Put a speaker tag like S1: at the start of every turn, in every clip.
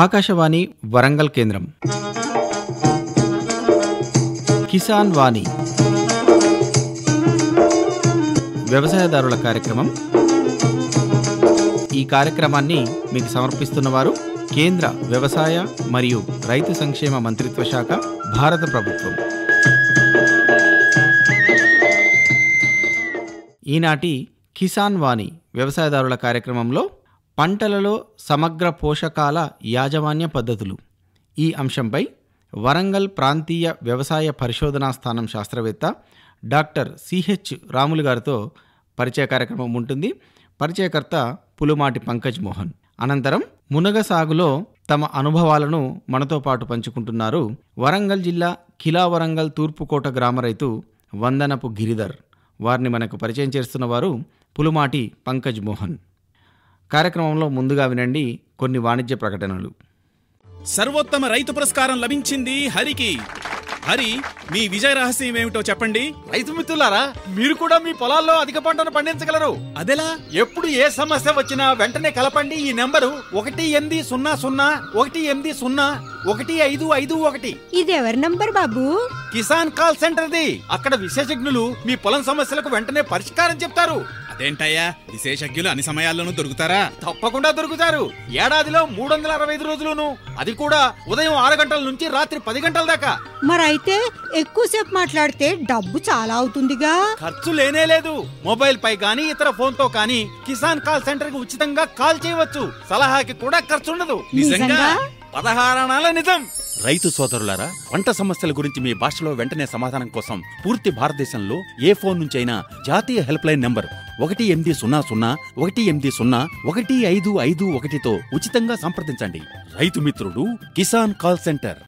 S1: ఆకాశవాణి వరంగల్ కేంద్రం. కిసాన్ వాణి వ్యవసాయదారుల కార్యక్రమం. ఈ కార్యక్రమాన్ని మీకు సమర్పిస్తున్నవారు కేంద్ర వ్యవసాయ మరియు రైతు సంక్షేమ మంత్రిత్వ శాఖ, భారత ప్రభుత్వం. ఈనాటి కిసాన్ వాణి వ్యవసాయదారుల కార్యక్రమంలో పంటలలో సమగ్ర పోషకాల యాజమాన్య పద్ధతులు ఈ అంశంపై వరంగల్ ప్రాంతీయ వ్యవసాయ పరిశోధనా స్థానం శాస్త్రవేత్త డాక్టర్ సిహెచ్ రాములు గారితో పరిచయ కార్యక్రమం ఉంటుంది. పరిచయకర్త పులుమాటి పంకజ్ మోహన్. అనంతరం మునగ సాగులో తమ అనుభవాలను మనతో పాటు పంచుకుంటున్నారు వరంగల్ జిల్లా కిలా వరంగల్ తూర్పుకోట గ్రామ రైతు వందనపు గిరిధర్. వారిని మనకు పరిచయం చేస్తున్న వారు పులుమాటి పంకజ్ మోహన్. కార్యక్రమంలో ముందుగా వినండి కొన్ని వాణిజ్య ప్రకటనలు.
S2: సర్వోత్తమ రైతు పురస్కారం లభించింది హరికి. హరి, మీ విజయ రహస్యం ఏమిటో చెప్పండి.
S3: రైతు మిత్రులారా, మీరు కూడా మీ పొలాల్లో అధిక పంటను పండించగలరు.
S2: అదెలా?
S3: ఎప్పుడు ఏ సమస్య వచ్చినా వెంటనే కలపండి ఈ నెంబరు 1800-150-1551.
S4: ఇది ఎవరి నంబర్ బాబు?
S3: కిసాన్ కాల్ సెంటర్ది. అక్కడ విశేషజ్ఞులు మీ పొలం సమస్యలకు వెంటనే పరిష్కారం చెప్తారు.
S2: అదేంటయ్యా, విశేషజ్ఞులు అన్ని సమయాల్లోనూ దొరుకుతారా?
S3: తప్పకుండా దొరుకుతారు. ఏడాదిలో 365 రోజులును, అది కూడా ఉదయం 6 గంటల నుంచి రాత్రి 10 గంటల దాకా.
S4: మరైతే ఎక్కువసేపు మాట్లాడితే డబ్బు చాలా అవుతుందిగా.
S3: ఖర్చు లేనే లేదు. మొబైల్ పై గానీ ఇతర ఫోన్ తో కానీ కిసాన్ కాల్ సెంటర్ కి ఉచితంగా కాల్ చేయవచ్చు. సలహాకి కూడా ఖర్చు ఉండదు.
S2: నిజంగా?
S3: 16 అణాల నిజం. రైతు సోదరులారా, పంట సమస్యల గురించి మీ భాషలో వెంటనే సమాధానం కోసం పూర్తి భారతదేశంలో ఏ ఫోన్ నుంచైనా జాతీయ హెల్ప్ లైన్ నంబర్ 1800-180-1551తో ఉచితంగా సంప్రదించండి. రైతు మిత్రుడు కిసాన్ కాల్ సెంటర్.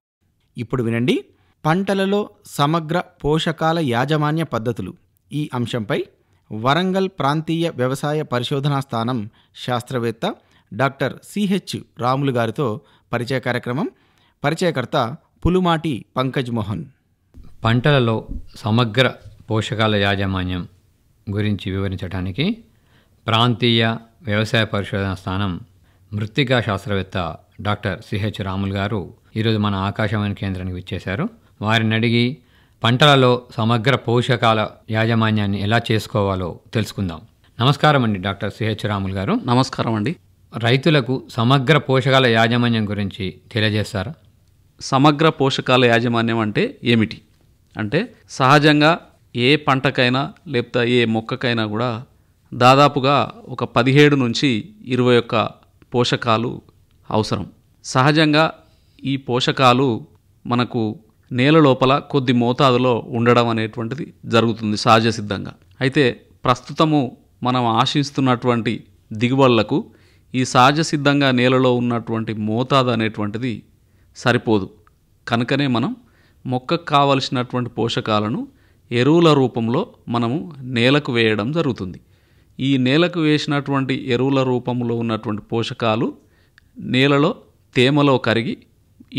S1: ఇప్పుడు వినండి పంటలలో సమగ్ర పోషకాల యాజమాన్య పద్ధతులు ఈ అంశంపై వరంగల్ ప్రాంతీయ వ్యవసాయ పరిశోధనా స్థానం శాస్త్రవేత్త డాక్టర్ సిహెచ్ రాములు గారితో పరిచయ కార్యక్రమం. పరిచయకర్త పులుమాటి పంకజ్ మోహన్.
S5: పంటలలో సమగ్ర పోషకాల యాజమాన్యం గురించి వివరించడానికి ప్రాంతీయ వ్యవసాయ పరిశోధన స్థానం మృత్తికా శాస్త్రవేత్త డాక్టర్ సిహెచ్ రాములు గారు ఈరోజు మన ఆకాశవాణి కేంద్రానికి విచ్చేశారు. వారిని అడిగి పంటలలో సమగ్ర పోషకాల యాజమాన్యాన్ని ఎలా చేసుకోవాలో తెలుసుకుందాం. నమస్కారం అండి డాక్టర్ సిహెచ్ రాములు గారు.
S6: నమస్కారం అండి.
S5: రైతులకు సమగ్ర పోషకాల యాజమాన్యం గురించి తెలియజేస్తారా?
S6: సమగ్ర పోషకాల యాజమాన్యం అంటే ఏమిటి అంటే, సహజంగా ఏ పంటకైనా లేకపోతే ఏ మొక్కకైనా కూడా దాదాపుగా ఒక 17 నుంచి 21 పోషకాలు అవసరం. సహజంగా ఈ పోషకాలు మనకు నేల లోపల కొద్ది మోతాదులో ఉండడం అనేటువంటిది జరుగుతుంది సహజ సిద్ధంగా. అయితే ప్రస్తుతము మనం ఆశిస్తున్నటువంటి దిగుబడులకు ఈ సహజ సిద్ధంగా నేలలో ఉన్నటువంటి మోతాదు అనేటువంటిది సరిపోదు. కనుకనే మనం మొక్కకు కావలసినటువంటి పోషకాలను ఎరువుల రూపంలో మనము నేలకు వేయడం జరుగుతుంది. ఈ నేలకు వేసినటువంటి ఎరువుల రూపంలో ఉన్నటువంటి పోషకాలు నేలలో తేమలో కరిగి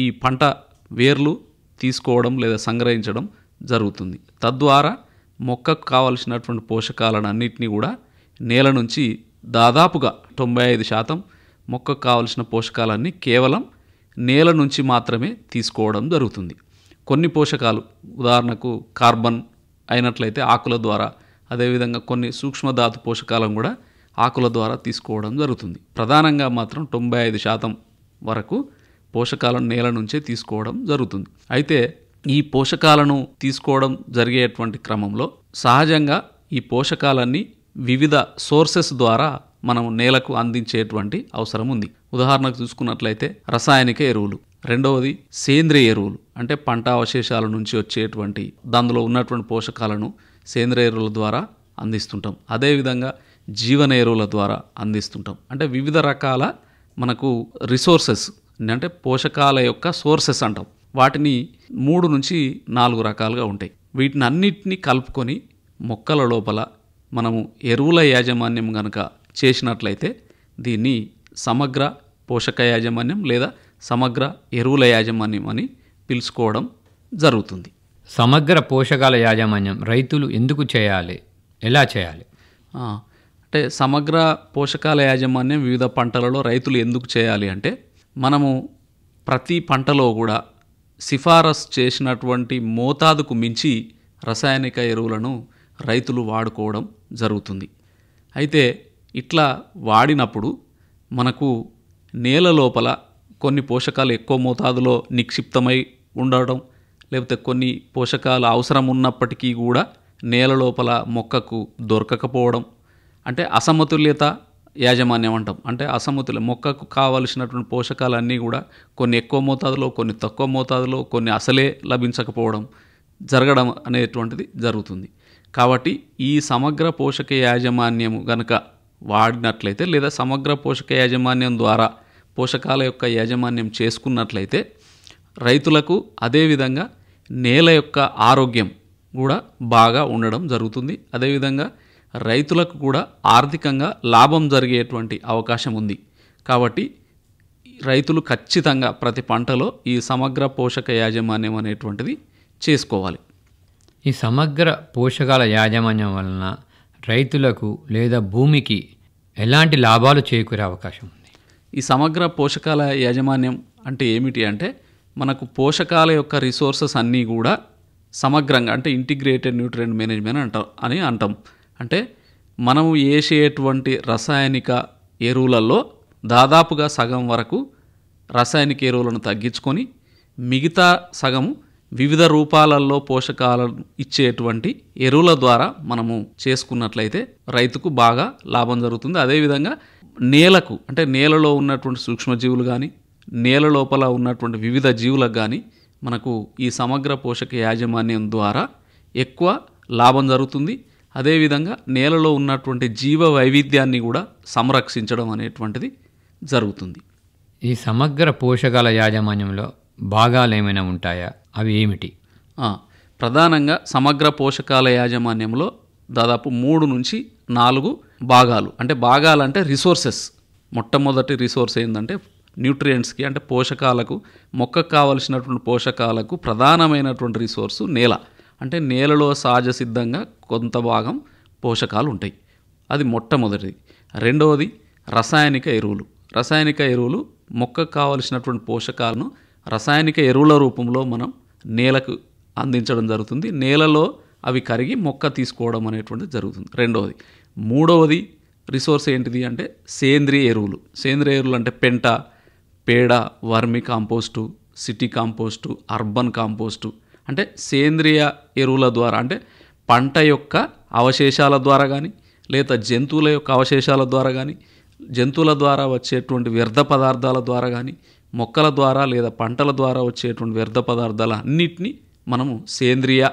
S6: ఈ పంట వేర్లు తీసుకోవడం లేదా సంగ్రహించడం జరుగుతుంది. తద్వారా మొక్కకు కావలసినటువంటి పోషకాలను అన్నింటినీ కూడా నేల నుంచి దాదాపుగా 95% మొక్కకు కావలసిన పోషకాలన్నీ కేవలం నేల నుంచి మాత్రమే తీసుకోవడం జరుగుతుంది. కొన్ని పోషకాలు, ఉదాహరణకు కార్బన్ అయినట్లయితే ఆకుల ద్వారా, అదేవిధంగా కొన్ని సూక్ష్మధాతు పోషకాలను కూడా ఆకుల ద్వారా తీసుకోవడం జరుగుతుంది. ప్రధానంగా మాత్రం 95% వరకు పోషకాలను నేల నుంచే తీసుకోవడం జరుగుతుంది. అయితే ఈ పోషకాలను తీసుకోవడం జరిగేటువంటి క్రమంలో సహజంగా ఈ పోషకాలన్నీ వివిధ సోర్సెస్ ద్వారా మనం నేలకు అందించేటువంటి అవసరం ఉంది. ఉదాహరణకు చూసుకున్నట్లయితే రసాయనిక ఎరువులు, రెండవది సేంద్రియ ఎరువులు అంటే పంట అవశేషాల నుంచి వచ్చేటువంటి దానిలో ఉన్నటువంటి పోషకాలను సేంద్రియ ఎరువుల ద్వారా అందిస్తుంటాం. అదేవిధంగా జీవన ఎరువుల ద్వారా అందిస్తుంటాం. అంటే వివిధ రకాల మనకు రిసోర్సెస్ అంటే పోషకాల యొక్క సోర్సెస్ అంటాం. వాటిని 3 నుంచి 4 రకాలుగా ఉంటాయి. వీటిని అన్నిటినీ కలుపుకొని మొక్కల లోపల మనము ఎరువుల యాజమాన్యం కనుక చేసినట్లయితే దీన్ని సమగ్ర పోషక యాజమాన్యం లేదా సమగ్ర ఎరువుల యాజమాన్యం అని పిలుచుకోవడం జరుగుతుంది.
S5: సమగ్ర పోషకాల యాజమాన్యం రైతులు ఎందుకు చేయాలి, ఎలా చేయాలి?
S6: అంటే సమగ్ర పోషకాల యాజమాన్యం వివిధ పంటలలో రైతులు ఎందుకు చేయాలి అంటే, మనము ప్రతి పంటలో కూడా సిఫారసు చేసినటువంటి మోతాదుకు మించి రసాయనిక ఎరువులను రైతులు వాడుకోవడం జరుగుతుంది. అయితే ఇట్లా వాడినప్పుడు మనకు నేల లోపల కొన్ని పోషకాలు ఎక్కువ మోతాదులో నిక్షిప్తమై ఉండడం, లేకపోతే కొన్ని పోషకాలు అవసరం ఉన్నప్పటికీ కూడా నేల లోపల మొక్కకు దొరకకపోవడం, అంటే అసమతుల్యత యాజమాన్యం అంటాం. అంటే అసమతుల్య మొక్కకు కావలసినటువంటి పోషకాలన్నీ కూడా కొన్ని ఎక్కువ మోతాదులో, కొన్ని తక్కువ మోతాదులో, కొన్ని అసలే లభించకపోవడం జరగడం అనేటువంటిది జరుగుతుంది. కాబట్టి ఈ సమగ్ర పోషక యాజమాన్యం గనక వాడినట్లయితే, లేదా సమగ్ర పోషక యాజమాన్యం ద్వారా పోషకాల యొక్క యాజమాన్యం చేసుకున్నట్లయితే రైతులకు అదేవిధంగా నేల యొక్క ఆరోగ్యం కూడా బాగా ఉండడం జరుగుతుంది. అదేవిధంగా రైతులకు కూడా ఆర్థికంగా లాభం జరిగేటువంటి అవకాశం ఉంది. కాబట్టి రైతులు ఖచ్చితంగా ప్రతి పంటలో ఈ సమగ్ర పోషక యాజమాన్యం అనేటువంటిది చేసుకోవాలి.
S5: ఈ సమగ్ర పోషకాల యాజమాన్యం వలన రైతులకు లేదా భూమికి ఎలాంటి లాభాలు చేకూరే అవకాశం ఉంది?
S6: ఈ సమగ్ర పోషకాల యాజమాన్యం అంటే ఏమిటి అంటే, మనకు పోషకాల యొక్క రిసోర్సెస్ అన్నీ కూడా సమగ్రంగా, అంటే ఇంటిగ్రేటెడ్ న్యూట్రియంట్ మేనేజ్మెంట్ అంటాం. అంటే మనము వేసేటువంటి రసాయనిక ఎరువులలో దాదాపుగా సగం వరకు రసాయనిక ఎరువులను తగ్గించుకొని మిగతా సగము వివిధ రూపాలలో పోషకాలను ఇచ్చేటువంటి ఎరువుల ద్వారా మనము చేసుకున్నట్లయితే రైతుకు బాగా లాభం జరుగుతుంది. అదేవిధంగా నేలకు, అంటే నేలలో ఉన్నటువంటి సూక్ష్మజీవులు కానీ నేల లోపల ఉన్నటువంటి వివిధ జీవులకు కానీ మనకు ఈ సమగ్ర పోషక యాజమాన్యం ద్వారా ఎక్కువ లాభం జరుగుతుంది. అదేవిధంగా నేలలో ఉన్నటువంటి జీవ వైవిధ్యాన్ని కూడా సంరక్షించడం అనేటువంటిది జరుగుతుంది.
S5: ఈ సమగ్ర పోషకాల యాజమాన్యంలో భాగాలు ఏమైనా ఉంటాయా? అవి ఏమిటి?
S6: ప్రధానంగా సమగ్ర పోషకాల యాజమాన్యంలో దాదాపు 3 నుంచి 4 భాగాలు, అంటే భాగాలంటే రిసోర్సెస్. మొట్టమొదటి రిసోర్స్ ఏంటంటే న్యూట్రియంట్స్కి, అంటే పోషకాలకు, మొక్కకు కావలసినటువంటి పోషకాలకు ప్రధానమైనటువంటి రిసోర్సు నేల. అంటే నేలలో సహజ సిద్ధంగా కొంత భాగం పోషకాలు ఉంటాయి. అది మొట్టమొదటిది. రెండవది రసాయనిక ఎరువులు. రసాయనిక ఎరువులు మొక్కకు కావలసినటువంటి పోషకాలను రసాయనిక ఎరువుల రూపంలో మనం నేలకు అందించడం జరుగుతుంది. నేలలో అవి కరిగి మొక్క తీసుకోవడం అనేటువంటిది జరుగుతుంది. రెండవది. మూడవది రిసోర్స్ ఏంటిది అంటే సేంద్రియ ఎరువులు. సేంద్రియ ఎరువులు అంటే పెంట, పేడ, vermi compost, city compost, urban compost. అంటే సేంద్రియ ఎరువుల ద్వారా, అంటే పంట యొక్క అవశేషాల ద్వారా కానీ, లేదా జంతువుల యొక్క అవశేషాల ద్వారా కానీ, జంతువుల ద్వారా వచ్చేటువంటి వ్యర్థ పదార్థాల ద్వారా కానీ, మొక్కల ద్వారా లేదా పంటల ద్వారా వచ్చేటువంటి వ్యర్థ పదార్థాల అన్నిటినీ మనము సేంద్రియ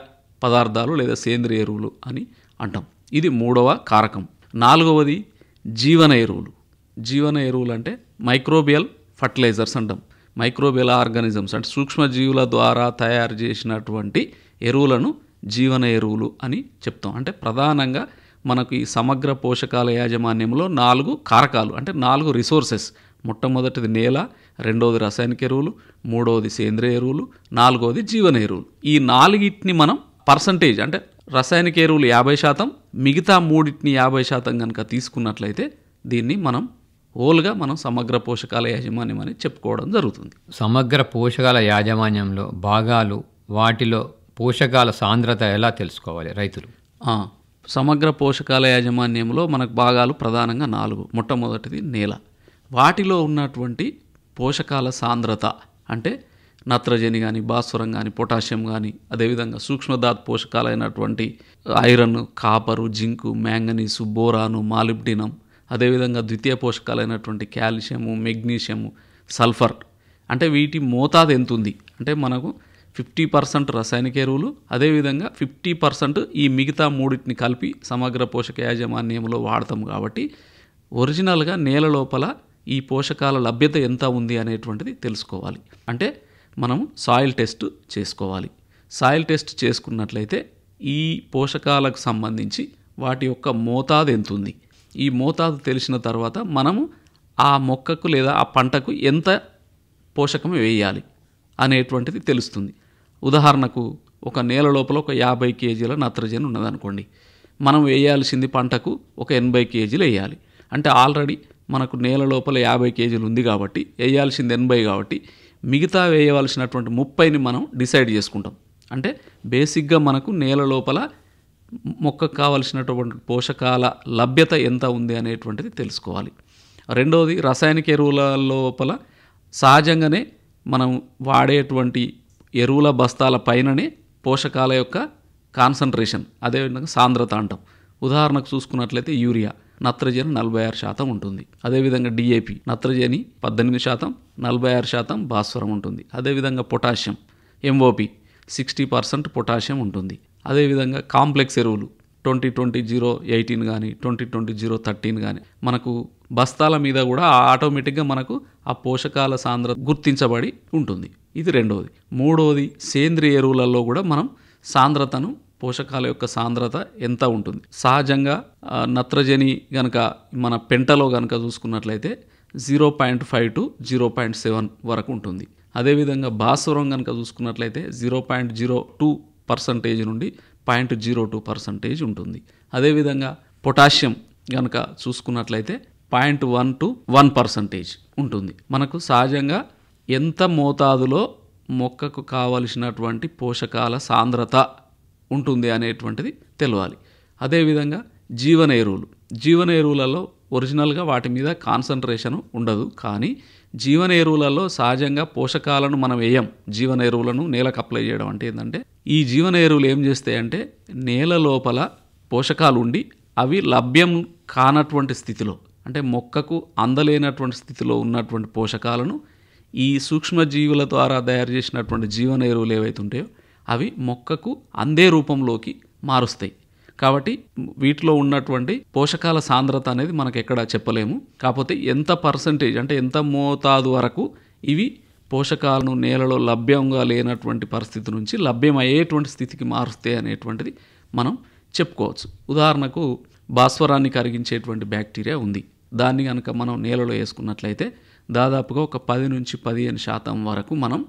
S6: పదార్థాలు లేదా సేంద్రియ ఎరువులు అని అంటాం. ఇది మూడవ కారకం. నాలుగవది జీవన ఎరువులు. జీవన ఎరువులు అంటే మైక్రోబియల్ ఫర్టిలైజర్స్ అంటాం. మైక్రోబియల్ ఆర్గానిజమ్స్ అంటే సూక్ష్మజీవుల ద్వారా తయారు చేసినటువంటి ఎరువులను జీవన ఎరువులు అని చెప్తాం. అంటే ప్రధానంగా మనకు ఈ సమగ్ర పోషకాల యాజమాన్యంలో 4 కారకాలు, అంటే 4 రిసోర్సెస్. మొట్టమొదటిది నేల, రెండవది రసాయనిక ఎరువులు, మూడవది సేంద్రియ ఎరువులు, నాలుగవది జీవన ఎరువులు. ఈ 4ని మనం పర్సంటేజ్, అంటే రసాయనిక ఎరువులు 50%, మిగతా 3ని 50% కనుక తీసుకున్నట్లయితే దీన్ని మనం హోల్గా మనం సమగ్ర పోషకాల యాజమాన్యం అని చెప్పుకోవడం జరుగుతుంది.
S5: సమగ్ర పోషకాల యాజమాన్యంలో భాగాలు, వాటిలో పోషకాల సాంద్రత ఎలా తెలుసుకోవాలి రైతులు?
S6: సమగ్ర పోషకాల యాజమాన్యంలో మనకు భాగాలు ప్రధానంగా 4. మొట్టమొదటిది నేల. వాటిలో ఉన్నటువంటి పోషకాల సాంద్రత అంటే నత్రజని కానీ, భాస్వరం కానీ, పొటాషియం కానీ, అదేవిధంగా సూక్ష్మధాతు పోషకాలైనటువంటి ఐరన్, కాపరు, జింకు, మ్యాంగనీసు, బోరాను, మాలిబ్డినం, అదేవిధంగా ద్వితీయ పోషకాలైనటువంటి కాల్షియము, మెగ్నీషియము, సల్ఫర్. అంటే వీటి మోతాదు ఎంత ఉంది అంటే మనకు 50% రసాయనిక ఎరువులు, అదేవిధంగా 50% ఈ మిగతా 3ని కలిపి సమగ్ర పోషక యాజమాన్యంలో వాడతాం. కాబట్టి ఒరిజినల్గా నేల లోపల ఈ పోషకాల లభ్యత ఎంత ఉంది అనేటువంటిది తెలుసుకోవాలి. అంటే మనము సాయిల్ టెస్ట్ చేసుకోవాలి. సాయిల్ టెస్ట్ చేసుకున్నట్లయితే ఈ పోషకాలకు సంబంధించి వాటి యొక్క మోతాదు ఎంత ఉంది, ఈ మోతాదు తెలిసిన తర్వాత మనము ఆ మొక్కకు లేదా ఆ పంటకు ఎంత పోషకం వేయాలి అనేటువంటిది తెలుస్తుంది. ఉదాహరణకు ఒక నేల లోపల ఒక 50 కేజీల నత్రజని ఉన్నదనుకోండి, మనం వేయాల్సింది పంటకు ఒక 80 కేజీలు వేయాలి. అంటే ఆల్రెడీ మనకు నేల లోపల 50 కేజీలు ఉంది కాబట్టి వేయాల్సింది 80 కాబట్టి మిగతా వేయవలసినటువంటి 30ని మనం డిసైడ్ చేసుకుంటాం. అంటే బేసిక్గా మనకు నేల లోపల మొక్కకు కావలసినటువంటి పోషకాల లభ్యత ఎంత ఉంది అనేటువంటిది తెలుసుకోవాలి. రెండవది, రసాయనిక ఎరువుల లోపల సహజంగానే మనం వాడేటువంటి ఎరువుల బస్తాల పైననే పోషకాల యొక్క కాన్సన్ట్రేషన్, అదేవిధంగా సాంద్రత అంటాం. ఉదాహరణకు చూసుకున్నట్లయితే యూరియా నత్రజని 46% ఉంటుంది. అదేవిధంగా డిఏపి నత్రజని 18%, 46% భాస్వరం ఉంటుంది. అదేవిధంగా పొటాషియం ఎంఓపి 60% పొటాషియం ఉంటుంది. అదేవిధంగా కాంప్లెక్స్ ఎరువులు 20-20-0-18 కానీ 20-20-0-13 కానీ మనకు బస్తాల మీద కూడా ఆటోమేటిక్గా మనకు ఆ పోషకాల సాంద్రత గుర్తించబడి ఉంటుంది. ఇది రెండవది. మూడవది, సేంద్రియ ఎరువులలో కూడా మనం సాంద్రతను, పోషకాల యొక్క సాంద్రత ఎంత ఉంటుంది. సహజంగా నత్రజని గనక మన పెంటలో గనక చూసుకున్నట్లయితే 0.5 to 0.7 వరకు ఉంటుంది. అదేవిధంగా భాస్వరం కనుక చూసుకున్నట్లయితే 0.02% నుండి 0.02% ఉంటుంది. అదేవిధంగా పొటాషియం కనుక చూసుకున్నట్లయితే 0.1 to 1% ఉంటుంది. మనకు సహజంగా ఎంత మోతాదులో మొక్కకు కావలసినటువంటి పోషకాల సాంద్రత ఉంటుంది అనేటువంటిది తెలియాలి. అదేవిధంగా జీవన ఎరువులలో ఒరిజినల్గా వాటి మీద కాన్సన్ట్రేషన్ ఉండదు, కానీ జీవన ఎరువులలో సహజంగా పోషకాలను మనం వేయం. జీవన ఎరువులను నేలకు అప్లై చేయడం అంటే ఏంటంటే, ఈ జీవన ఎరువులు ఏం చేస్తాయంటే నేల లోపల పోషకాలు ఉండి అవి లభ్యం కానటువంటి స్థితిలో, అంటే మొక్కకు అందలేనటువంటి స్థితిలో ఉన్నటువంటి పోషకాలను ఈ సూక్ష్మజీవుల ద్వారా తయారు చేసినటువంటి జీవన ఎరువులు ఏవైతే ఉంటాయో అవి మొక్కకు అందే రూపంలోకి మారుస్తాయి. కాబట్టి వీటిలో ఉన్నటువంటి పోషకాల సాంద్రత అనేది మనకు ఎక్కడ చెప్పలేము. కాకపోతే ఎంత పర్సంటేజ్, అంటే ఎంత మోతాదు వరకు ఇవి పోషకాలను నేలలో లభ్యంగా లేనటువంటి పరిస్థితి నుంచి లభ్యమయ్యేటువంటి స్థితికి మారుస్తాయి అనేటువంటిది మనం చెప్పుకోవచ్చు. ఉదాహరణకు భాస్వరాన్ని కరిగించేటువంటి బ్యాక్టీరియా ఉంది. దాన్ని కనుక మనం నేలలో వేసుకున్నట్లయితే దాదాపుగా ఒక 10-15% వరకు మనం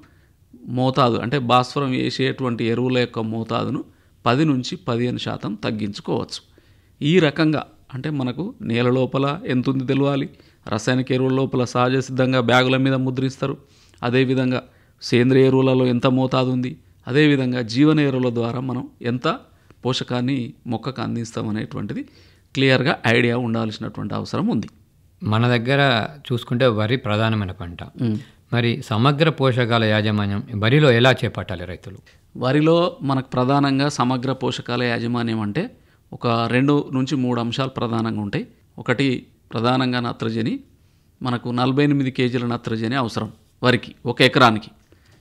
S6: మోతాదు, అంటే భాస్వరం వేసేటువంటి ఎరువుల యొక్క మోతాదును 10-15% తగ్గించుకోవచ్చు. ఈ రకంగా అంటే మనకు నేల లోపల ఎంత ఉంది తెలియాలి, రసాయనిక ఎరువుల లోపల సహజ సిద్ధంగా బ్యాగుల మీద ముద్రిస్తారు. అదేవిధంగా సేంద్రియ ఎరువులలో ఎంత మోతాదు ఉంది, అదేవిధంగా జీవన ఎరువుల ద్వారా మనం ఎంత పోషకాన్ని మొక్కకు అందిస్తాం అనేటువంటిది క్లియర్గా ఐడియా ఉండాల్సినటువంటి అవసరం ఉంది.
S5: మన దగ్గర చూసుకుంటే వరి ప్రధానమైన పంట. మరి సమగ్ర పోషకాల యాజమాన్యం వరిలో ఎలా చేపట్టాలి రైతులు?
S6: వరిలో మనకు ప్రధానంగా సమగ్ర పోషకాల యాజమాన్యం అంటే ఒక 2-3 అంశాలు ప్రధానంగా ఉంటాయి. ఒకటి, ప్రధానంగా నత్రజని. మనకు 48 కేజీల నత్రజని అవసరం వరికి 1 ఎకరానికి.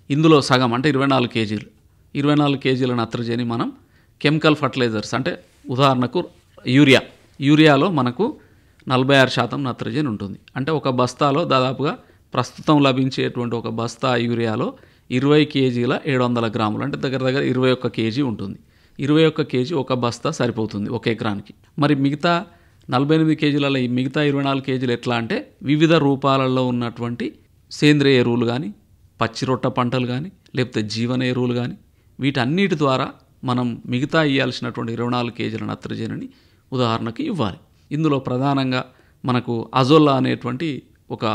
S6: ఇందులో సగం అంటే 24 కేజీలు. 24 కేజీల నత్రజని మనం కెమికల్ ఫర్టిలైజర్స్, అంటే ఉదాహరణకు యూరియాలో మనకు 46% నత్రజని ఉంటుంది. అంటే ఒక బస్తాలో దాదాపుగా ప్రస్తుతం లభించేటువంటి ఒక బస్తా యూరియాలో 20 కేజీల 700 గ్రాములు, అంటే దగ్గర 21 కేజీ ఉంటుంది. 21 కేజీ ఒక బస్తా సరిపోతుంది 1 ఎకరానికి. మరి మిగతా 48 కేజీలలో ఈ మిగతా 24 కేజీలు ఎట్లా అంటే వివిధ రూపాలలో ఉన్నటువంటి సేంద్రియ ఎరువులు కానీ, పచ్చి రొట్ట పంటలు కానీ, లేకపోతే జీవన ఎరువులు కానీ, వీటన్నిటి ద్వారా మనం మిగతా ఇవ్వాల్సినటువంటి 24 కేజీల నత్రజనిని ఉదాహరణకి ఇవ్వాలి. ఇందులో ప్రధానంగా మనకు అజోల్లా అనేటువంటి ఒక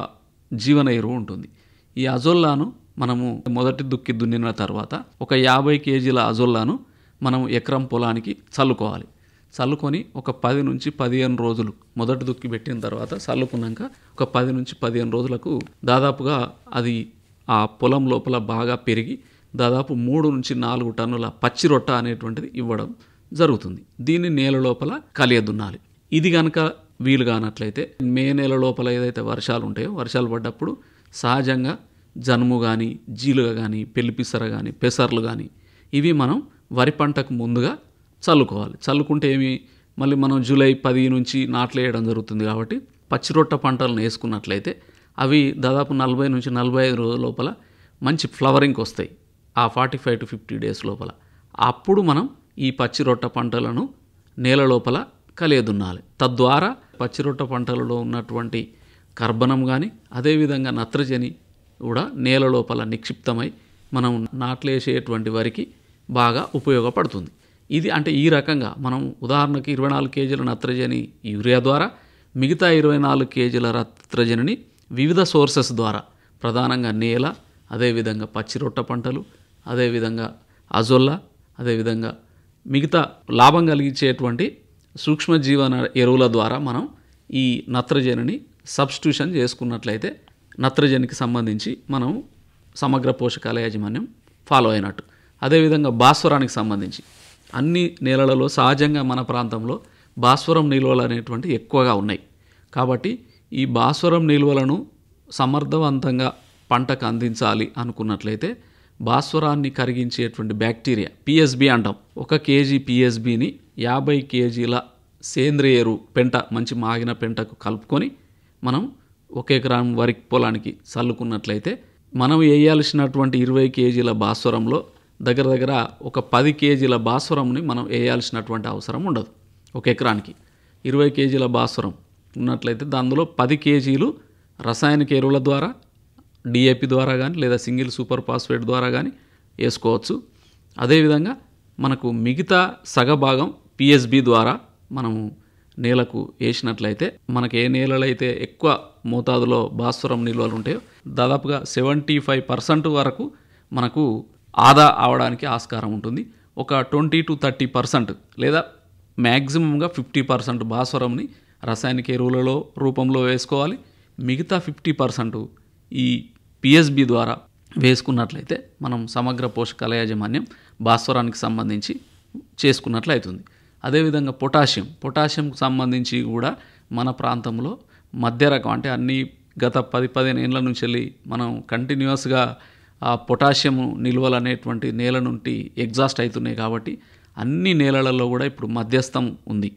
S6: జీవన ఎరువు ఉంటుంది. ఈ అజోల్లాను మనము మొదటి దుక్కి దున్నిన తర్వాత ఒక 50 కేజీల అజోల్లాను మనం ఎకరం పొలానికి చల్లుకోవాలి. చల్లుకొని ఒక 10-15 రోజులు మొదటి దుక్కి పెట్టిన తర్వాత చల్లుకున్నాక ఒక 10-15 రోజులకు దాదాపుగా అది ఆ పొలం లోపల బాగా పెరిగి దాదాపు 3-4 టన్నుల పచ్చి రొట్ట అనేటువంటిది ఇవ్వడం జరుగుతుంది. దీన్ని నేల లోపల కలియదున్నాలి. ఇది కనుక వీలు కానట్లయితే మే నెల లోపల ఏదైతే వర్షాలు ఉంటాయో, వర్షాలు పడ్డప్పుడు సహజంగా జనుము కానీ, జీలుగ కానీ, పెళ్లిపిసర కానీ, పెసర్లు కానీ ఇవి మనం వరి పంటకు ముందుగా చల్లుకోవాలి. చల్లుకుంటే మళ్ళీ మనం జూలై 10 నుంచి నాట్లు వేయడం జరుగుతుంది. కాబట్టి పచ్చిరొట్ట పంటలను వేసుకున్నట్లయితే అవి దాదాపు 40-45 రోజుల లోపల మంచి ఫ్లవరింగ్కి వస్తాయి. ఆ 45 to 50 డేస్ లోపల అప్పుడు మనం ఈ పచ్చిరొట్ట పంటలను నేల లోపల కలియదున్నాలి. తద్వారా పచ్చిరొట్ట పంటలలో ఉన్నటువంటి కర్బనం కానీ, అదేవిధంగా నత్రజని కూడా నేల లోపల నిక్షిప్తమై మనం నాట్లేసేటువంటి వరికి బాగా ఉపయోగపడుతుంది. ఇది అంటే ఈ రకంగా మనం ఉదాహరణకి 24 కేజీల నత్రజని యూరియా ద్వారా, మిగతా 24 కేజీల నత్రజనిని వివిధ సోర్సెస్ ద్వారా ప్రధానంగా నేల, అదేవిధంగా పచ్చిరొట్ట పంటలు, అదేవిధంగా అజొల్లా, అదేవిధంగా మిగతా లాభం కలిగించేటువంటి సూక్ష్మజీవన ఎరువుల ద్వారా మనం ఈ నత్రజనిని సబ్స్టిట్యూషన్ చేసుకున్నట్లయితే నత్రజనికి సంబంధించి మనం సమగ్ర పోషకాల యాజమాన్యం ఫాలో అయినట్టు. అదేవిధంగా భాస్వరానికి సంబంధించి అన్ని నేలలలో సహజంగా మన ప్రాంతంలో భాస్వరం నిల్వలు అనేటువంటి ఎక్కువగా ఉన్నాయి. కాబట్టి ఈ భాస్వరం నిల్వలను సమర్థవంతంగా పంటకు అందించాలి అనుకున్నట్లయితే భాస్వరాన్ని కరిగించేటువంటి బ్యాక్టీరియా పిఎస్బి అంటాం. 1 కేజీ పిఎస్బిని 50 కేజీల సేంద్రియ ఎరువు పెంట, మంచి మాగిన పెంటకు కలుపుకొని మనం 1 ఎకరం వరి పొలానికి చల్లుకున్నట్లయితే మనం వేయాల్సినటువంటి 20 కేజీల భాస్వరంలో దగ్గర దగ్గర ఒక 10 కేజీల భాస్వరంని మనం వేయాల్సినటువంటి అవసరం ఉండదు. 1 ఎకరానికి 20 కేజీల భాస్వరం ఉన్నట్లయితే దానిలో 10 కేజీలు రసాయనిక ఎరువుల ద్వారా, డిఏపి ద్వారా కానీ లేదా సింగిల్ సూపర్ ఫాస్ఫేట్ ద్వారా కానీ వేసుకోవచ్చు. అదేవిధంగా మనకు మిగతా సగభాగం పిఎస్బి ద్వారా మనము నేలకు వేసినట్లయితే మనకు ఏ నేలలు అయితే ఎక్కువ మోతాదులో భాస్వరం నిల్వలు ఉంటాయో దాదాపుగా 75% వరకు మనకు ఆదా అవడానికి ఆస్కారం ఉంటుంది. ఒక 20 to 30% లేదా మ్యాక్సిమంగా 50% భాస్వరంని రసాయనిక ఎరువులలో రూపంలో వేసుకోవాలి. మిగతా 50% ఈ పిఎస్బి ద్వారా వేసుకున్నట్లయితే మనం సమగ్ర పోషకాల యాజమాన్యం భాస్వరానికి సంబంధించి చేసుకున్నట్లయితుంది. అదేవిధంగా పొటాషియంకు సంబంధించి కూడా మన ప్రాంతంలో మధ్య రకం అంటే అన్ని గత 10-15 ఏళ్ళ నుంచి వెళ్ళి మనం కంటిన్యూస్గా ఆ పొటాషియం నిల్వలు అనేటువంటి నేల నుండి ఎగ్జాస్ట్ అవుతున్నాయి. కాబట్టి అన్ని నేలలలో కూడా ఇప్పుడు మధ్యస్థం ఉంది.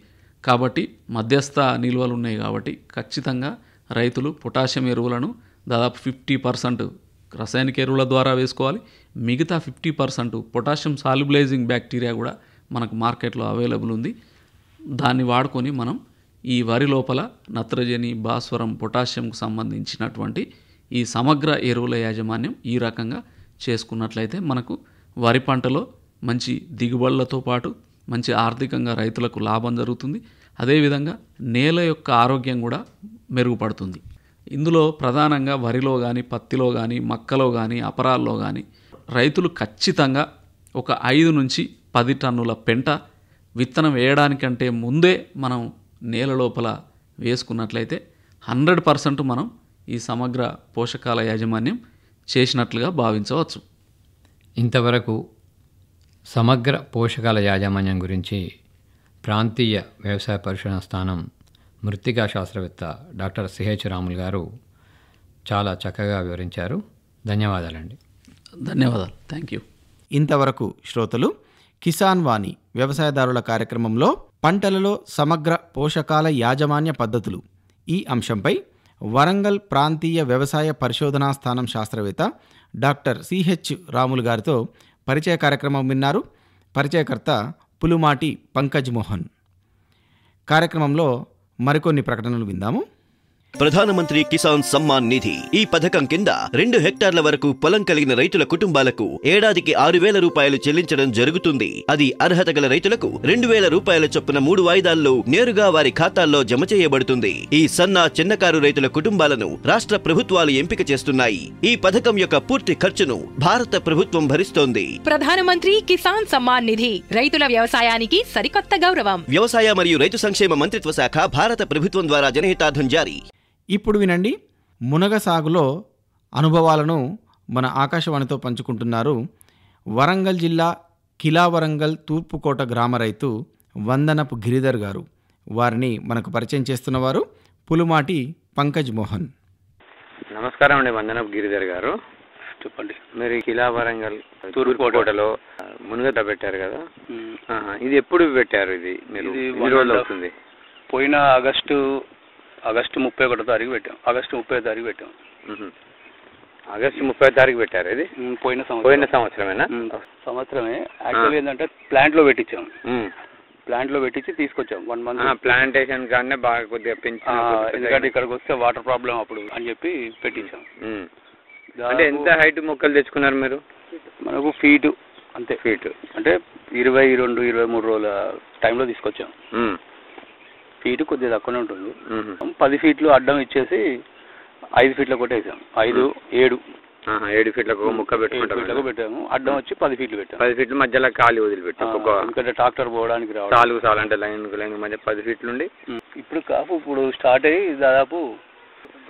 S6: కాబట్టి మధ్యస్థ నిల్వలు ఉన్నాయి. కాబట్టి ఖచ్చితంగా రైతులు పొటాషియం ఎరువులను దాదాపు 50% రసాయనిక ఎరువుల ద్వారా వేసుకోవాలి. మిగతా 50% పొటాషియం సాల్యుబిలైజింగ్ బ్యాక్టీరియా కూడా మనకు మార్కెట్లో అవైలబుల్ ఉంది. దాన్ని వాడుకొని మనం ఈ వరి లోపల నత్రజని, భాస్వరం, పొటాషియంకు సంబంధించినటువంటి ఈ సమగ్ర ఎరువుల యాజమాన్యం ఈ రకంగా చేసుకున్నట్లయితే మనకు వరి పంటలో మంచి దిగుబడులతో పాటు మంచి ఆర్థికంగా రైతులకు లాభం జరుగుతుంది. అదేవిధంగా నేల యొక్క ఆరోగ్యం కూడా మెరుగుపడుతుంది. ఇందులో ప్రధానంగా వరిలో కానీ, పత్తిలో కానీ, మక్కలో కానీ, అపరాల్లో కానీ రైతులు ఖచ్చితంగా ఒక 5 నుంచి 10 టన్నుల పెంట విత్తనం వేయడానికంటే ముందే మనం నేల లోపల వేసుకున్నట్లయితే 100% మనం ఈ సమగ్ర పోషకాల యాజమాన్యం చేసినట్లుగా భావించవచ్చు.
S5: ఇంతవరకు సమగ్ర పోషకాల యాజమాన్యం గురించి ప్రాంతీయ వ్యవసాయ పరిశోధన స్థానం మృత్తికా శాస్త్రవేత్త డాక్టర్ సిహెచ్ రాములు గారు చాలా చక్కగా వివరించారు. ధన్యవాదాలండి.
S6: ధన్యవాదాలు. Thank you.
S1: ఇంతవరకు శ్రోతలు కిసాన్ వాణి వ్యవసాయదారుల కార్యక్రమంలో పంటలలో సమగ్ర పోషకాల యాజమాన్య పద్ధతులు ఈ అంశంపై వరంగల్ ప్రాంతీయ వ్యవసాయ పరిశోధనా స్థానం శాస్త్రవేత్త డాక్టర్ సిహెచ్ రాములు గారితో పరిచయ కార్యక్రమం విన్నారు. పరిచయకర్త పులుమాటి పంకజ్ మోహన్. కార్యక్రమంలో మరికొన్ని ప్రకటనలు విందాము.
S7: ప్రధానమంత్రి కిసాన్ సమ్మాన్ నిధి ఈ పథకం కింద 2 హెక్టార్ల వరకు పొలం కలిగిన రైతుల కుటుంబాలకు ఏడాదికి 6,000 రూపాయలు చెల్లించడం జరుగుతుంది. అది అర్హత గల రైతులకు 2,000 రూపాయల చొప్పున 3 వాయిదాల్లో నేరుగా వారి ఖాతాల్లో జమ చేయబడుతుంది. ఈ సన్న చిన్నకారు రైతుల కుటుంబాలను రాష్ట్ర ప్రభుత్వాలు ఎంపిక చేస్తున్నాయి. ఈ పథకం యొక్క పూర్తి ఖర్చును భారత ప్రభుత్వం భరిస్తోంది.
S8: ప్రధానమంత్రి కిసాన్ సమ్మాన్ నిధి రైతుల వ్యవసాయానికి సరికొత్త గౌరవం.
S7: వ్యవసాయ మరియు రైతు సంక్షేమ మంత్రిత్వ శాఖ, భారత ప్రభుత్వం ద్వారా జనహితార్థం జారీ.
S1: ఇప్పుడు వినండి, మునగ సాగులో అనుభవాలను మన ఆకాశవాణితో పంచుకుంటున్నారు వరంగల్ జిల్లా కిలావరంగల్ తూర్పుకోట గ్రామ రైతు వందనపు గిరిధర్ గారు. వారిని మనకు పరిచయం చేస్తున్నవారు పులుమాటి పంకజ్ మోహన్.
S9: నమస్కారం అండి, వందనపు గిరిధర్ గారు. చెప్పండి. మీరు కిలావరంగల్ తూర్పుకోటలో మునగ పెట్టారు కదా, ఇది ఎప్పుడు పెట్టారు? ఇది మీరు ఎన్ని రోజులు అవుతుంది?
S10: పోయిన ఆగస్టు 31 తారీఖు పెట్టాం. ఆగస్టు 30 తారీఖు పెట్టాం.
S9: ఆగస్టు 30 తారీఖు పెట్టారు. ఇది పోయిన సంవత్సరమేనా?
S10: సంవత్సరమే. యాక్చువల్లీ ఏంటంటే ప్లాంట్లో పెట్టించాం. ప్లాంట్లో పెట్టించి తీసుకొచ్చాం 1 month.
S9: ప్లాంటేషన్ కానీ బాగా కొద్దిగా పెంచాం,
S10: ఎందుకంటే ఇక్కడికి వస్తే వాటర్ ప్రాబ్లం అప్పుడు అని చెప్పి పెట్టించాం.
S9: అంటే ఎంత హైట్ మొక్కలు తెచ్చుకున్నారు మీరు?
S10: మనకు ఫీట్ అంతే. ఫీట్ అంటే 22-23 రోజుల టైంలో తీసుకొచ్చాం. ఫీట్ కొద్దిగా తక్కువనే ఉంటుంది. 10 ఫీట్లు అడ్డం ఇచ్చేసి 5 ఫీట్ల కొట్టే వేసాం. 5, 7
S9: 7 ఫీట్లకు ఒక ముక్క
S10: ఫీట్లకు పెట్టాము. అడ్డం వచ్చి 10 ఫీట్లు పెట్టాము.
S9: 10 ఫీట్ల మధ్యలో ఖాళీ వదిలిపెట్టాము. ఎందుకంటే
S10: ట్రాక్టర్ పోవడానికి
S9: సాలు అంటే లైన్ మధ్య 10 ఫీట్లు ఉండి
S10: ఇప్పుడు కాపు ఇప్పుడు స్టార్ట్ అయ్యి దాదాపు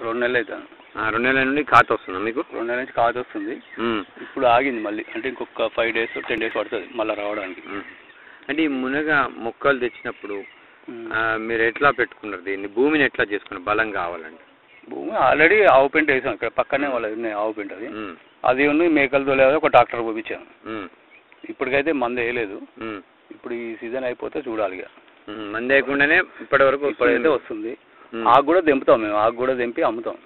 S10: 2 నెలలు అవుతాను.
S9: 2 నెలల నుండి కాత వస్తుందా మీకు?
S10: 2 నెలల నుంచి కాత వస్తుంది. ఇప్పుడు ఆగింది మళ్ళీ, అంటే ఇంకొక 5 days 10 days పడుతుంది మళ్ళీ రావడానికి.
S9: అంటే ఈ మునగ మొక్కలు తెచ్చినప్పుడు మీరు ఎట్లా పెట్టుకున్నారు దీన్ని? భూమిని ఎట్లా చేసుకున్నారు బలం కావాలంటే?
S10: భూమి ఆల్రెడీ ఆవు పెంట వేసాం, ఇక్కడ పక్కనే వాళ్ళది ఆవు పెంట, అది ఉంది మేకలతో లేదా ఒక ట్రాక్టర్ పంపించాను. ఇప్పటికైతే మందు వేయలేదు. ఇప్పుడు ఈ సీజన్ అయిపోతే చూడాలి. ఇక
S9: మందు వేయకుండానే ఇప్పటి వరకు
S10: ఇప్పుడైతే వస్తుంది. ఆకు కూడా తెంపుతాం మేము, ఆకు కూడా తెంపి అమ్ముతాం.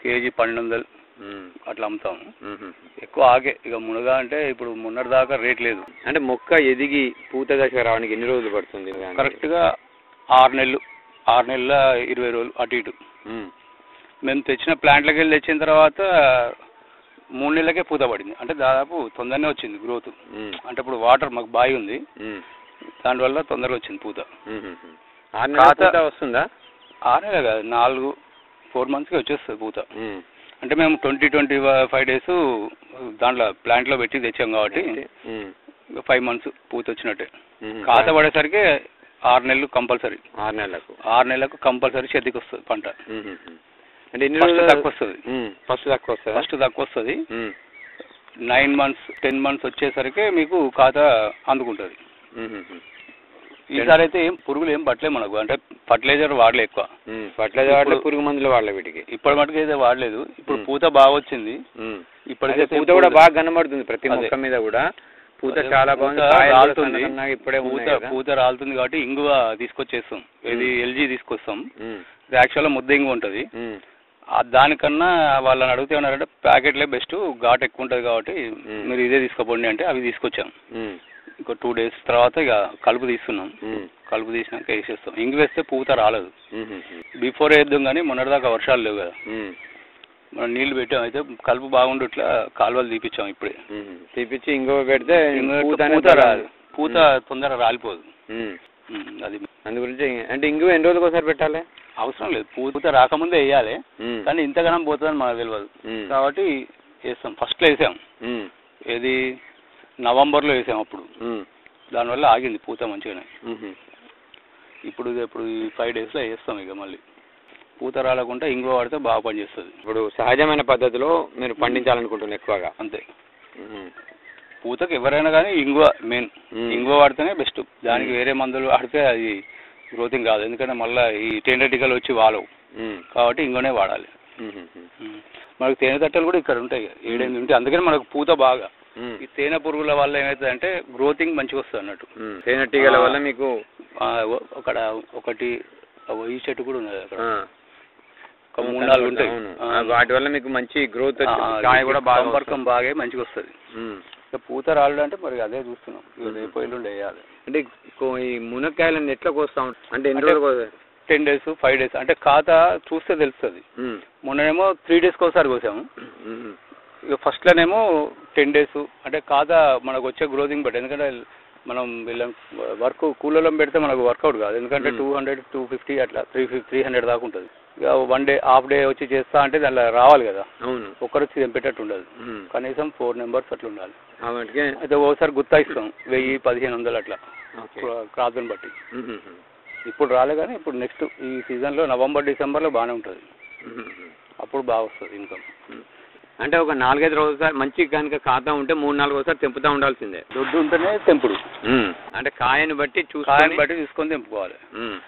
S10: కేజీ 1200 అట్లా అమ్ముతాము. ఎక్కువ ఆగే. ఇక మునగా అంటే ఇప్పుడు మొన్నటి దాకా రేట్ లేదు.
S9: అంటే మొక్క ఎదిగి పూత దశ రావడానికి ఎన్ని రోజులు పడుతుంది?
S10: కరెక్ట్గా 6 నెలలు, 6 నెలల 20 రోజులు అటు ఇటు. మేము తెచ్చిన ప్లాంట్లకి వెళ్ళి తెచ్చిన తర్వాత 3 నెలలకే పూత పడింది. అంటే దాదాపు తొందరనే వచ్చింది గ్రోత్. అంటే ఇప్పుడు వాటర్ మాకు బావి ఉంది, దానివల్ల తొందరగా వచ్చింది పూత.
S9: వస్తుందా?
S10: 6 నెలలు కాదు, 4 monthsకి వచ్చేస్తుంది పూత. అంటే మేము 20-25 days దాంట్లో ప్లాంట్లో పెట్టి తెచ్చాం కాబట్టి 5 months పూత వచ్చినట్టే. కాత పడేసరికి 6 నెలలు కంపల్సరీ. 6 నెలలకు కంపల్సరీ చేతికి వస్తుంది పంట.
S9: అంటే ఎన్ని రోజులు
S10: తక్కువ వస్తుంది? ఫస్ట్ తక్కువ వస్తుంది. 9 months 10 months వచ్చేసరికి మీకు కాత అందుకుంటుంది. ఈసారి అయితే ఏం పురుగులు ఏం పట్టలేదు మనకు. అంటే ఫర్టిలైజర్ వాడలే ఎక్కువ.
S9: ఫర్టిలైజర్ పురుగు మందులు వాడలే వీటికి.
S10: ఇప్పటి మటుకు అయితే వాడలేదు. ఇప్పుడు పూత బాగా వచ్చింది.
S9: ఇప్పటికైతే పూత కూడా బాగా కనబడుతుంది ప్రతి మొక్క మీద కూడా. పూత చాలా బాగుంది, రాలుతుంది. ఇప్పుడే
S10: పూత రాలుతుంది కాబట్టి ఇంగువ తీసుకొచ్చేస్తాం. ఇది ఎల్జీ తీసుకొస్తాం. యాక్చువల్గా ముద్ద ఇంగువ ఉంటుంది. దానికన్నా వాళ్ళని అడిగితే ఉన్నారంటే ప్యాకెట్లే బెస్ట్, ఘాట్ ఎక్కువ ఉంటుంది కాబట్టి మీరు ఇదే తీసుకోపోండి అంటే అవి తీసుకొచ్చాం. ఇంకో 2 days తర్వాత ఇక కలుపు తీస్తున్నాం. కలుపు తీసినాక వేసేస్తాం. ఇంగు వేస్తే పూత రాలేదు. బిఫోర్ వేద్దాం కానీ మొన్నటిదాకా వర్షాలు లేవు కదా, మనం నీళ్లు పెట్టాం. అయితే కలుపు బాగుండు ఇట్లా కాలువలు తీపిచ్చాం. ఇప్పుడే
S9: తీపిచ్చి ఇంగువ పెడితే
S10: పూత తొందరగా రాలిపోదు. అది
S9: అందు గురించి. అంటే ఇంగువ ఎన్ని రోజులకు ఒకసారి పెట్టాలి?
S10: అవసరం లేదు, పూత రాకముందే వేయాలి. కానీ ఇంతగానం పోతుందని మనకు తెలియదు కాబట్టి వేస్తాం. ఫస్ట్లో వేసాం, ఏది నవంబర్లో వేసాం. అప్పుడు దానివల్ల ఆగింది పూత మంచిగానే. ఇప్పుడు ఈ 5 daysలో వేస్తాం. ఇక మళ్ళీ పూత రాలకుండా ఇంగువ వాడితే బాగా పనిచేస్తుంది.
S9: ఇప్పుడు సహజమైన పద్ధతిలో మీరు పండించాలనుకుంటున్నారు ఎక్కువగా?
S10: అంతే. పూతకు ఎవరైనా కానీ ఇంగువ మెయిన్. ఇంగువ వాడితేనే బెస్ట్. దానికి వేరే మందులు వాడితే అది గ్రోతింగ్ కాదు. ఎందుకంటే మళ్ళీ ఈ తేనెటీగలు వచ్చి వాలవు కాబట్టి ఇంగువనే వాడాలి. మనకు తేనె తట్టలు కూడా ఇక్కడ ఉంటాయి, 7-8 ఉంటాయి. అందుకని మనకు పూత బాగా. ఈ తేనె పురుగుల వల్ల ఏమవుతుంది అంటే గ్రోతింగ్ మంచిగా వస్తుంది అన్నట్టు.
S9: తేనెటీగల వల్ల మీకు
S10: అక్కడ ఒకటి ఈ చెట్టు కూడా ఉన్నది, అక్కడ ఒక 3-4 ఉంటాయి.
S9: వాటి వల్ల మీకు మంచి గ్రోత్,
S10: సంపర్కం బాగా మంచిగా వస్తుంది. పూత రాళ్ళు అంటే మరి అదే చూస్తున్నాం. రేపు ఎల్లుండి వేయాలి.
S9: అంటే ఈ మునక్కాయలను ఎట్లా కోస్తా ఉంటాం? అంటే ఎన్ని రోజులు?
S10: 10 days 5 days. అంటే ఖాత చూస్తే తెలుస్తుంది. మొన్ననేమో 3 daysకి ఒకసారి కోసాము. ఇక ఫస్ట్లోనేమో 10 days. అంటే ఖాత మనకు వచ్చే గ్రోతింగ్ బట్టి. ఎందుకంటే మనం వీళ్ళని వర్క్ కూలలో పెడితే మనకు వర్కౌట్ కాదు. ఎందుకంటే 200-250 అట్లా 300 దాకా ఉంటుంది. ఇక 1 day హాఫ్ డే వచ్చి చేస్తా అంటే దానిలో రావాలి కదా. ఒక్కరు వచ్చి తెంపేటట్టు ఉండదు. కనీసం 4 members అట్లా ఉండాలి. అయితే ఒకసారి గుత్తా ఇస్తాం 1000-1500 అట్లా క్రాప్ని బట్టి. ఇప్పుడు రాలే కానీ ఇప్పుడు నెక్స్ట్ ఈ సీజన్లో నవంబర్-డిసెంబర్లో బాగానే ఉంటుంది. అప్పుడు బాగా వస్తుంది ఇన్కమ్.
S9: అంటే ఒక 4-5 రోజులు మంచి కనుక ఖాతా ఉంటే 3-4 రోజులు తెంపుతా ఉండాల్సిందే.
S10: దొడ్డు ఉంటేనే తెంపుడు.
S9: అంటే కాయని బట్టి
S10: తీసుకొని తెంపుకోవాలి.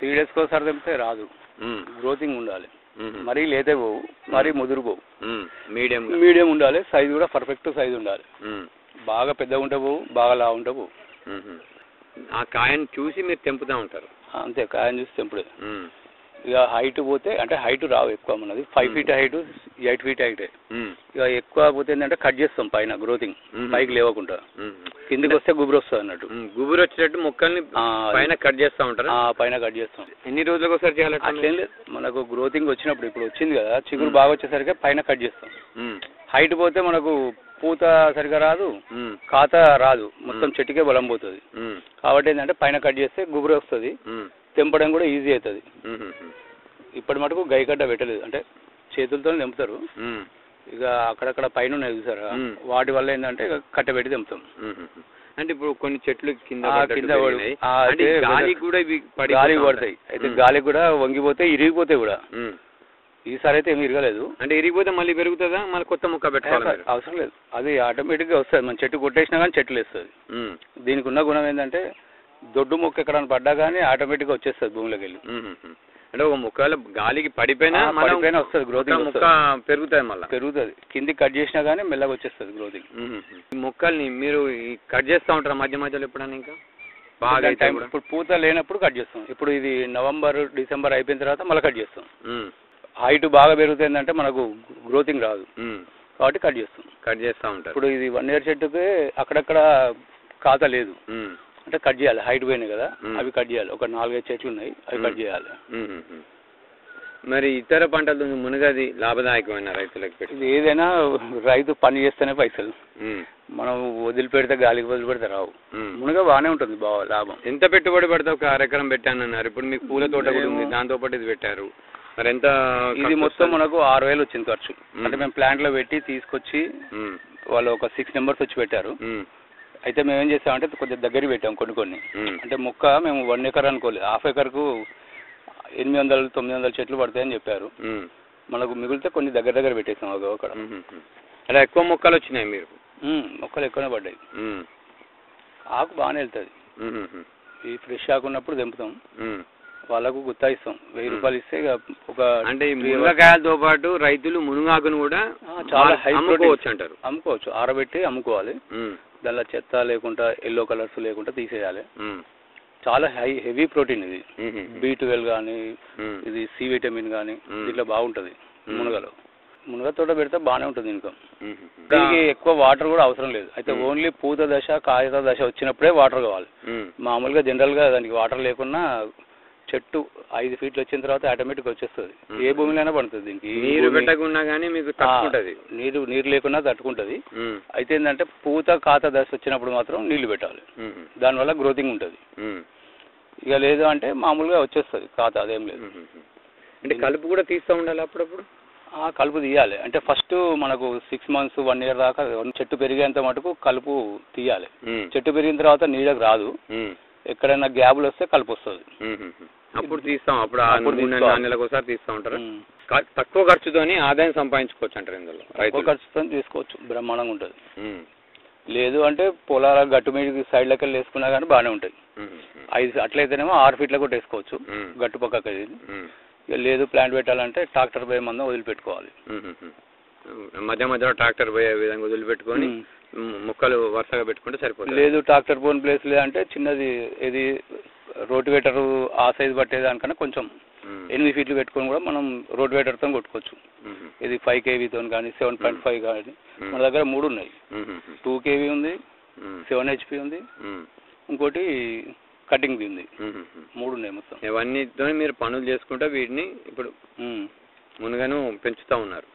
S10: 3 daysకి ఒకసారి తెంపితే రాదు. గ్రోతింగ్ ఉండాలి. మరీ లేతే పోవు, మరీ ముదురు పోవు. మీడియం ఉండాలి. సైజు కూడా పర్ఫెక్ట్ సైజు ఉండాలి. బాగా పెద్దగా ఉంటే పోవు, బాగా లావు ఉంటే పోవు.
S9: ఆ కాయను చూసి మీరు తెంపుతా ఉంటారు?
S10: అంతే, కాయను చూసి తెంపుడే. ఇక హైట్ పోతే అంటే హైట్ రావు ఎక్కువ. మనది 5 feet హైట్, 8 feet హైటే. ఇక ఎక్కువ పోతే ఏంటంటే కట్ చేస్తాం పైన గ్రోతింగ్, పైకి లేవకుండా. కిందికి వస్తే గుబురు వస్తుంది అన్నట్టు.
S9: గుబురు వచ్చేటట్టు మొక్కల్ని పైన కట్ చేస్తూ ఉంటారు?
S10: పైన కట్ చేస్తాం.
S9: ఎన్ని రోజులకు ఒకసారి చేయాలి?
S10: అట్లేం లేదు, మనకు గ్రోతింగ్ వచ్చినప్పుడు ఇప్పుడు వచ్చింది కదా చిగురు బాగా వచ్చేసరికి పైన కట్ చేస్తాం. హైట్ పోతే మనకు పూత సరిగా రాదు, ఖాతా రాదు, మొత్తం చెట్టుకే బలం పోతుంది. కాబట్టి ఏంటంటే పైన కట్ చేస్తే గుబురు వస్తుంది, తెంపడం కూడా ఈజీ అవుతుంది. ఇప్పటి మటుకు గైకట్ట పెట్టలేదు, అంటే చేతులతో తెంపుతారు. ఇక అక్కడక్కడ పైన ఉన్నాయి చూసారా, వాటి వల్ల ఏంటంటే కట్టె పెట్టి తెంపుతాం.
S9: అంటే ఇప్పుడు కొన్ని చెట్లు కింద
S10: గాలికి కూడా గాలికి పడతాయి, అయితే గాలికి కూడా వంగిపోతే ఇరిగిపోతాయి కూడా. ఈసారి అయితే ఏమి ఇరగలేదు.
S9: అంటే ఇరిగిపోతే మళ్ళీ పెరుగుతుందా, మళ్ళీ కొత్త మొక్క పెట్టుకోవాలి?
S10: అవసరం లేదు, అది ఆటోమేటిక్గా వస్తుంది. మన చెట్టు కొట్టేసినా కానీ చెట్లు వేస్తుంది. దీనికి ఉన్న గుణం ఏంటంటే దొడ్డు మొక్క ఎక్కడైనా పడ్డా కానీ ఆటోమేటిక్గా వచ్చేస్తుంది భూమిలోకి వెళ్ళి.
S9: అంటే ఒక మొక్కలు గాలికి పడిపోయినా
S10: వస్తుంది, గ్రోతింగ్
S9: మొక్క పెరుగుతుంది, మళ్ళీ
S10: పెరుగుతుంది. కింది కట్ చేసినా కానీ మెల్లగా వచ్చేస్తుంది గ్రోతింగ్.
S9: ఈ మొక్కల్ని మీరు కట్ చేస్తూ ఉంటారా మధ్య మధ్యలో ఎప్పుడైనా? ఇంకా బాగా
S10: టైం ఇప్పుడు పూత లేనప్పుడు కట్ చేస్తాం. ఇప్పుడు ఇది నవంబర్ డిసెంబర్ అయిపోయిన తర్వాత మళ్ళీ కట్ చేస్తాం. హైట్ బాగా పెరుగుతుందంటే మనకు గ్రోతింగ్ రాదు కాబట్టి కట్ చేస్తూ ఉంటారు. ఇప్పుడు ఇది 1 year చెట్టుకి అక్కడక్కడ ఖాతా లేదు, అంటే కట్ చేయాలి. హైట్ పోయినాయి కదా, అవి కట్ చేయాలి. ఒక 4-5 చెట్లు ఉన్నాయి, అవి కట్ చేయాలి.
S9: మరి ఇతర పంటలు మునగది లాభదాయకమైన రైతులకు పెట్టి?
S10: ఇది ఏదైనా రైతు పని చేస్తేనే పైసలు, మనం వదిలిపెడితే గాలికి వదిలిపెడితే రావు. మునగ బాగానే ఉంటుంది, బాగా లాభం.
S9: ఎంత పెట్టుబడి పడితే ఒక 1 acre పెట్టానన్నారు. ఇప్పుడు మీకు పూల తోట కూడా ఉంది, దాంతో పాటు ఇది పెట్టారు. మరి ఎంత?
S10: ఇది మొత్తం మనకు 6,000 వచ్చింది ఖర్చు. అంటే మేము ప్లాంట్ లో పెట్టి తీసుకొచ్చి వాళ్ళు ఒక 6 members వచ్చి పెట్టారు. అయితే మేము ఏం చేస్తామంటే కొద్దిగా దగ్గర పెట్టాం కొన్ని. అంటే మొక్క మేము 1 acre అనుకోలేదు, 1/2 acreకు 800-900 చెట్లు పడతాయని చెప్పారు. మనకు మిగిలితే కొన్ని దగ్గర పెట్టేసాం అక్కడ.
S9: అలా ఎక్కువ మొక్కలు వచ్చినాయి మీరు?
S10: మొక్కలు ఎక్కువనే పడ్డాయి. ఆకు బాగానే వెళ్తుంది. ఈ ఫ్రెష్ ఆకు ఉన్నప్పుడు తెంపుతాం, వాళ్ళకు గుత్తా ఇస్తాం. 1000 రూపాయలు ఇస్తే ఒక. అంటే ఈ
S9: మునగకాయలతో పాటు రైతులు మునగాకును కూడా
S10: చాలా హై
S9: అమ్ముకోవచ్చు అంటారు?
S10: అమ్ముకోవచ్చు, ఆరబెట్టి అమ్ముకోవాలి. దానిలో చెత్త లేకుండా, ఎల్లో కలర్స్ లేకుండా తీసేయాలి. చాలా హెవీ ప్రోటీన్ ఇది. B12 కానీ, ఇది C విటమిన్ కానీ దీంట్లో బాగుంటుంది మునగలో. మునగ తోట పెడితే బాగానే ఉంటుంది ఇన్కమ్. దీనికి ఎక్కువ వాటర్ కూడా అవసరం లేదు. అయితే ఓన్లీ పూత దశ, కాయత దశ వచ్చినప్పుడే వాటర్ కావాలి. మామూలుగా జనరల్ గా దానికి వాటర్ లేకున్నా చెట్టు 5 feet వచ్చిన తర్వాత ఆటోమేటిక్ వచ్చేస్తుంది. ఏ భూమిలోనే పడుతుంది. దీనికి
S9: నీరు పెట్టకుండా కానీ మీకు తట్టుకుంటది,
S10: నీరు లేకున్నా తట్టుకుంటది. అయితే ఏంటంటే పూత కాత దశ వచ్చినప్పుడు మాత్రం నీళ్లు పెట్టాలి, దానివల్ల గ్రోతింగ్ ఉంటుంది. ఇక లేదు అంటే మామూలుగా వచ్చేస్తుంది కాత, అదేం లేదు.
S9: అంటే కలుపు కూడా తీస్తూ ఉండాలి అప్పుడప్పుడు?
S10: కలుపు తీయాలి. అంటే ఫస్ట్ మనకు 6 months 1 year దాకా చెట్టు పెరిగేంత మటుకు కలుపు తీయాలి. చెట్టు పెరిగిన తర్వాత నీడకు రాదు, ఎక్కడైనా గ్యాబులు వస్తే కలుపు వస్తుంది,
S9: అప్పుడు తీస్తాం. అప్పుడు 3 నెలలకు ఒకసారి తీస్తూ ఉంటారు. తక్కువ ఖర్చుతోని ఆదాయం సంపాదించుకోవచ్చు అంటారు ఇందులో?
S10: తక్కువ ఖర్చుతో తీసుకోవచ్చు, బ్రహ్మాండంగా ఉంటుంది. లేదు అంటే పొలాల గట్టు మీద సైడ్ లెక్క వేసుకున్నా కానీ బాగానే ఉంటాయి. 5 అట్లయితేనేమో 6 feet కూడా వేసుకోవచ్చు గట్టు పక్కకి. లేదు ప్లాంట్ పెట్టాలంటే ట్రాక్టర్ పోయే మందం వదిలిపెట్టుకోవాలి.
S9: మధ్య మధ్యలో ట్రాక్టర్ పోయే విధంగా వదిలిపెట్టుకొని మొక్కలు వరుసగా పెట్టుకుంటే సరిపోతుంది.
S10: లేదు ట్రాక్టర్ పోయిన ప్లేస్ లేదంటే చిన్నది ఇది రోటివేటర్ ఆ సైజు పట్టేదానికన్నా కొంచెం 8 feet పెట్టుకొని కూడా మనం రోటివేటర్తో కొట్టుకోవచ్చు. ఇది 5 kV తో కానీ 7.5 కానీ మన దగ్గర 3 ఉన్నాయి. 2 kV ఉంది, 7 HP ఉంది, ఇంకోటి కటింగ్ ఉంది. 3 ఉన్నాయి మొత్తం.
S9: ఇవన్నీతో మీరు పనులు చేసుకుంటే వీటిని ఇప్పుడు మునగను పెంచుతూ ఉన్నారు.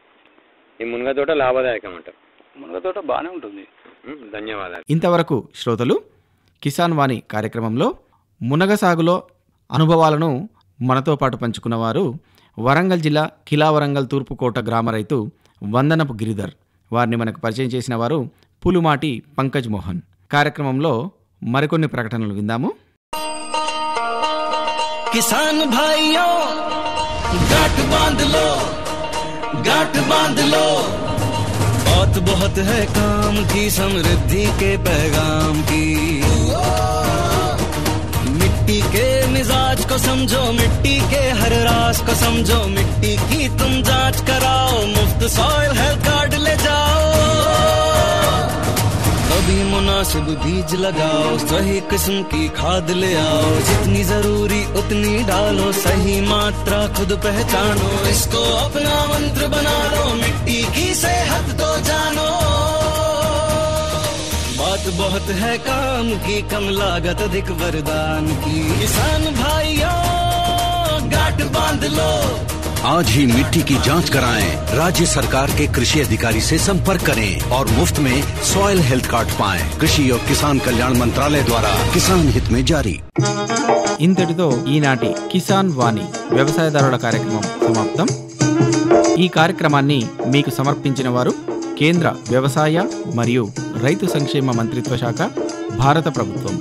S9: ఈ మునగ తోట లాభదాయకం అంటారు?
S10: మునగ తోట బాగానే ఉంటుంది.
S9: ధన్యవాదాలు.
S1: ఇంతవరకు శ్రోతలు కిసాన్ వాణి కార్యక్రమంలో మునగ సాగులో అనుభవాలను మనతో పాటు పంచుకున్నవారు వరంగల్ జిల్లా కిలావరంగల్ తూర్పుకోట గ్రామ రైతు వందనపు గిరిధర్. వారిని మనకు పరిచయం చేసిన వారు పులుమాటి పంకజ్ మోహన్. కార్యక్రమంలో మరికొన్ని ప్రకటనలు విందాము.
S11: किसान भाइयों गांठ बांध लो बात बहुत है काम की, समृद्धि के पैगाम की। मिट्टी के मिजाज को समझो, मिट्टी के हर राज को समझो, मिट्टी की तुम जांच कराओ, मुफ्त सॉइल हेल्थ कार्ड ले जाओ। कभी मुनासिब बीज लगाओ, सही किस्म की खाद ले आओ, जितनी जरूरी उतनी डालो, सही मात्रा खुद पहचानो, इसको अपना मंत्र बना लो, मिट्टी की सेहत तो जानो। बात बहुत है काम की, कम लागत अधिक वरदान की। किसान भाइयों गांठ बांध लो,
S12: आज ही मिट्टी की जांच कराएं। राज्य सरकार के कृषि अधिकारी से संपर्क करें और मुफ्त में सॉइल हेल्थ कार्ड पाएं। कृषि और किसान कल्याण मंत्रालय द्वारा किसान हित में जारी।
S1: ఇంతటితో ఈనాటి కిసాన్ వాణి వ్యవసాయదారుల కార్యక్రమం సమాప్తం. ఈ కార్యక్రమాన్ని మీకు సమర్పించిన వారు కేంద్ర వ్యవసాయ మరియు రైతు సంక్షేమ మంత్రిత్వ శాఖ, భారత ప్రభుత్వం.